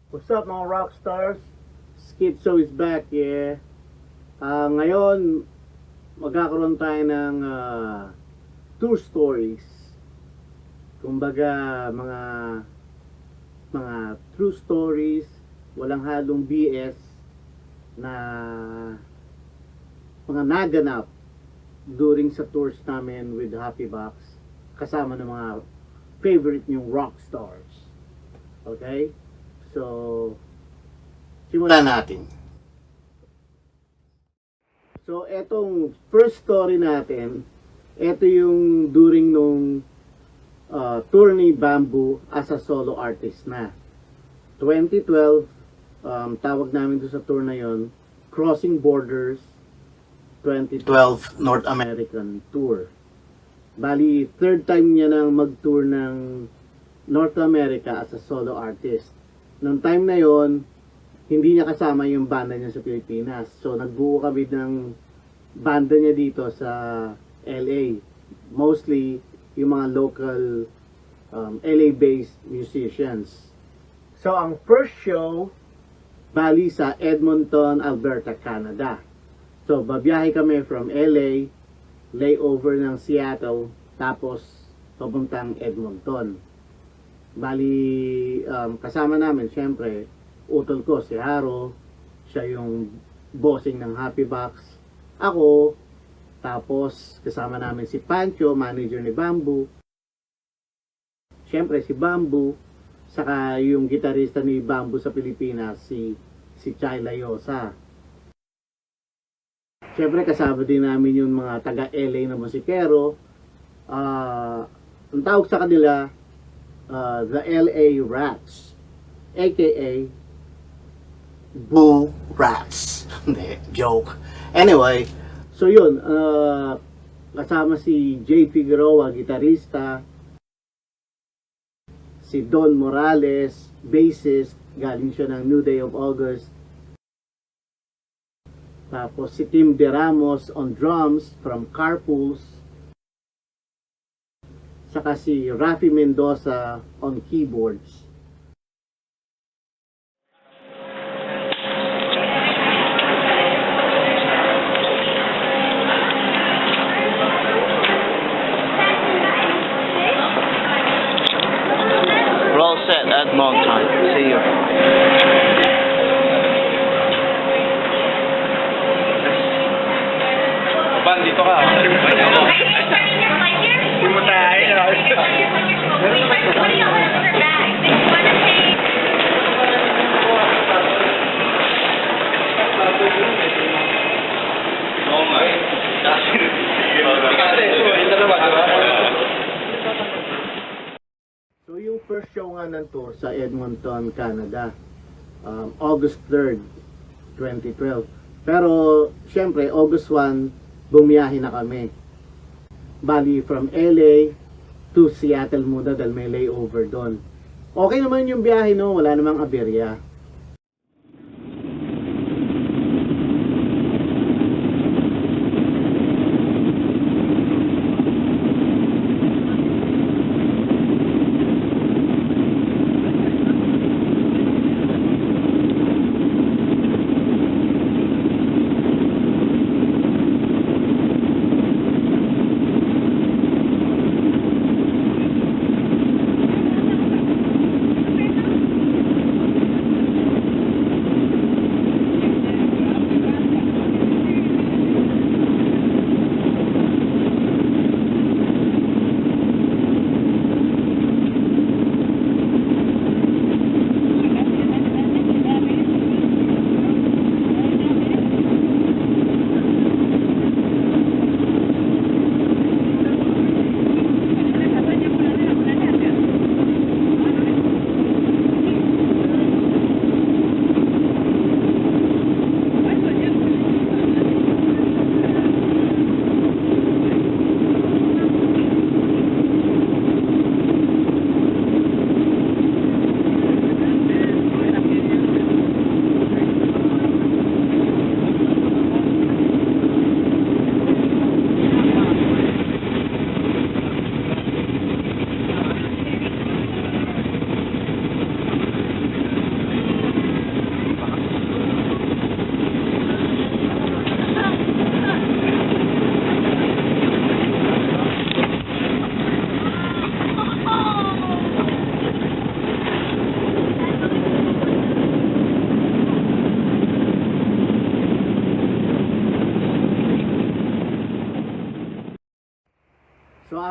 What's up mga rockstars? Schizo is back, yeah. Ngayon, magkakaroon tayo ng tour stories. Kumbaga, mga true stories, walang halong BS na mga naganap during sa tours namin with Happy Box kasama ng mga favorite niyong rock stars. Okay? So, simulan natin. So, etong first story natin, ito yung during nung tour ni Bamboo as a solo artist na. 2012, tawag namin doon sa tour na yon, Crossing Borders 2012 North American Tour. Bali, third time niya nang mag-tour ng North America as a solo artist. Noong time na yon, hindi niya kasama yung banda niya sa Pilipinas. So, nagbuo kami ng banda niya dito sa LA. Mostly, yung mga local LA-based musicians. So, ang first show, bali sa Edmonton, Alberta, Canada. So, babiyahe kami from LA, layover ng Seattle, tapos papuntang Edmonton. Bali, kasama namin, syempre, utol ko si Haro, siya yung bossing ng Happy Box. Ako, tapos kasama namin si Pancho, manager ni Bamboo. Syempre si Bamboo, saka yung gitarista ni Bamboo sa Pilipinas, si Chai Layosa. Syempre kasama din namin yung mga taga LA na musikero. Ang tawag sa kanila, the LA Rats, aka Boo Rats. Hindi, joke. Anyway, so yun, kasama si Jay Figueroa, gitarista, si Don Morales, bassist, galing siya ng New Day of August. Tapos si Tim De Ramos on drums from Carpools. Saka si Rafi Mendoza on keyboards. We're all set at Mog time. See you. Ban, dito ka. Hindi mo tayo. Oo nga. So yung first show nga ng tour sa Edmonton, Canada, August 3rd, 2012. Pero syempre August 1, bumiyahe na kami. Bali from LA to Seattle muna dahil may layover doon. Okay naman yung biyahe, no? Wala namang aberya.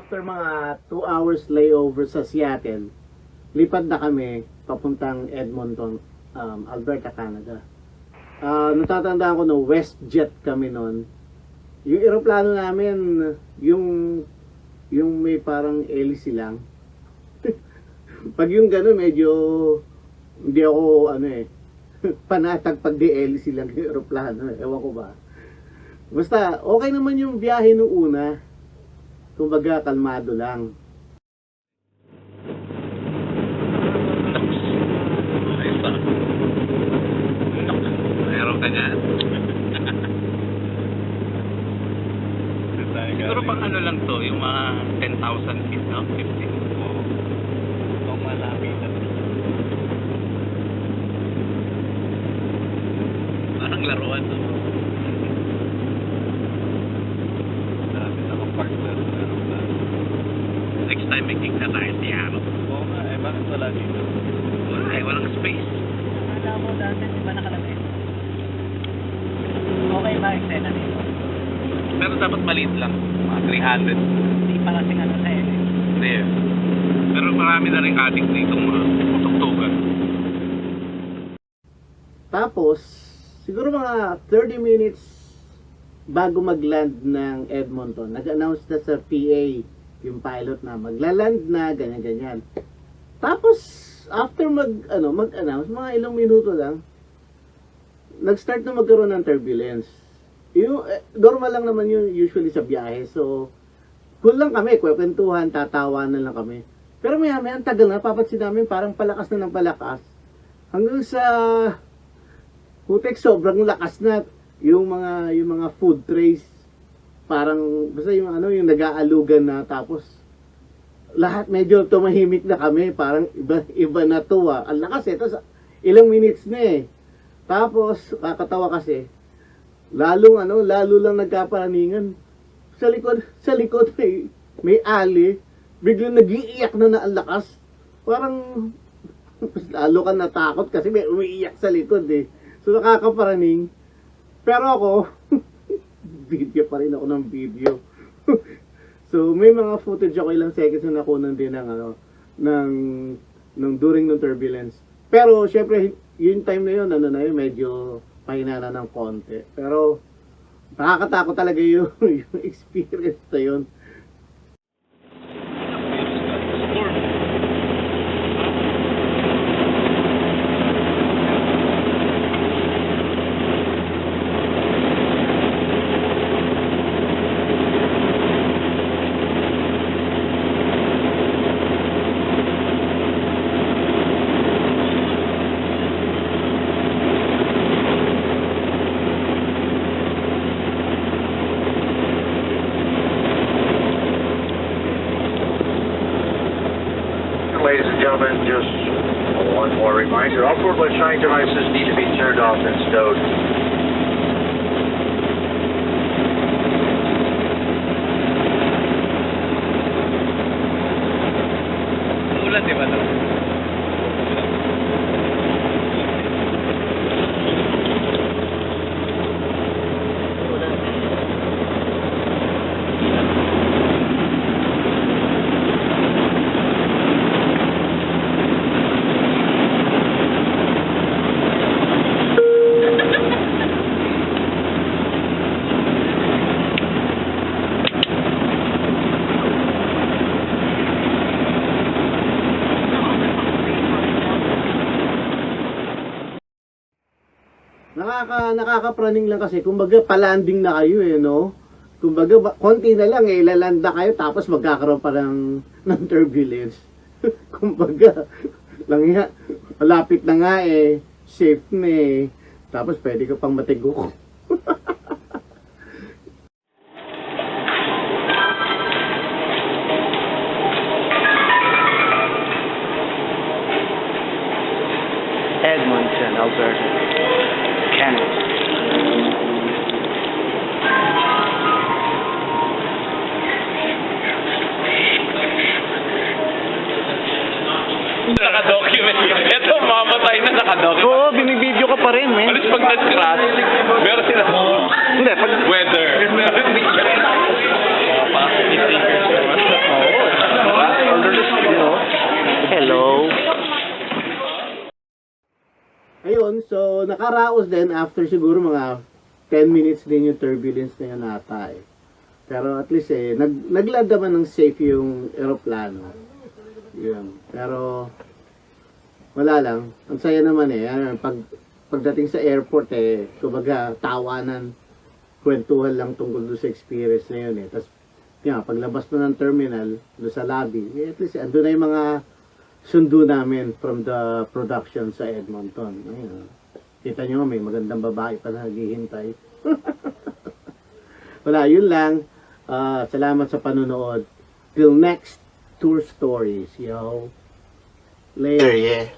after mga 2 hours layover sa Seattle, lipad na kami papuntang Edmonton, Alberta, Canada. Natatandaan ko na WestJet kami noon. Yung eroplano namin, yung may parang hélice lang. Pag yung gano'n, medyo hindi ako panatag pag di hélice lang yung eroplano. Ewan ko ba. Basta, okay naman yung biyahe nung una. Kumbaga, kalmado lang. Ayos ba? Mayroon ka niyan? Siguro pang ano lang to, yung mga 10,000 feet, no? 15. Kung malapit na. Parang laruan, no? Malapit na kang partner. Meron na. Next time, may kick na tayo sa Yaro. Oo nga, bakit wala dito? Walang space. Akala mo dati, di ba nakalamit? Okay ba eksena dito? Pero dapat maliit lang. Mga 300. Hindi pa kasing ano sa edit. There. Pero marami na rin addict dito mga tuktukan. Tapos, siguro mga 30 minutes bago mag-land ng Edmonton, nag-announce na sa PA yung pilot na magla-land na, ganyan-ganyan. Tapos, after mag-announce, mga ilang minuto lang, nag-start na magkaroon ng turbulence. Yung, normal lang naman yun usually sa biyahe. So, cool lang kami, kwentuhan, tatawanan lang kami. Pero maya-maya, ang tagal na, papansin namin parang palakas na ng palakas. Hanggang sa putek, sobrang lakas na yung mga food trays. Parang, basta yung yung nag-aalugan na, tapos lahat medyo tumahimik na kami, parang iba na to ah. Ang lakas tapos ilang minutes na eh. Tapos, kakatawa kasi, lalo lang nagkaparaningan. Sa likod may ali, biglang nag-iiyak na ang lakas. Parang, lalo ka natakot kasi may umiiyak sa likod eh. So, nakakaparaning. Pero ako, video pa rin ako ng video. So, may mga footage ako, ilang seconds na nakunan din ng during ng turbulence. Pero, syempre, yung time na yun, medyo pahina na ng konti. Pero, nakakatakot talaga yung experience na yun. Ladies and gentlemen, just one more reminder. All forward electronic devices need to be turned off and stowed. Ulan, di ba to? Nakakapraning lang kasi, kumbaga palanding na kayo no? Kumbaga konti na lang ilalanda kayo tapos magkakaroon pa ng turbulence. Kumbaga lang malapit na nga safe na tapos pwede ka pang matigok. Edmonton, Alberta, Canada. Naka-document. Ito, mamatay na naka-document. Oo, binibideo ka pa rin, man. Alis pag nag-crash, meron sila. Hindi, pag... Weather. Oo. Hello. Ayun, so nakaraos din after siguro mga 10 minutes din yung turbulence na yun ata eh. Pero at least nagland naman ng safe yung eroplano. Yun. Pero wala lang. Ang saya naman ano, pagdating sa airport kumbaga tawanan, kwentuhan lang tungkol doon sa experience na yun Tapos paglabas mo ng terminal, doon sa lobby, at least andun na yung mga sundo namin from the production sa Edmonton. Ayun. Kita nyo, may magandang babae pa na naghihintay. Wala, yun lang. Salamat sa panunood. Till next Tour Stories, yo. Later, yeah.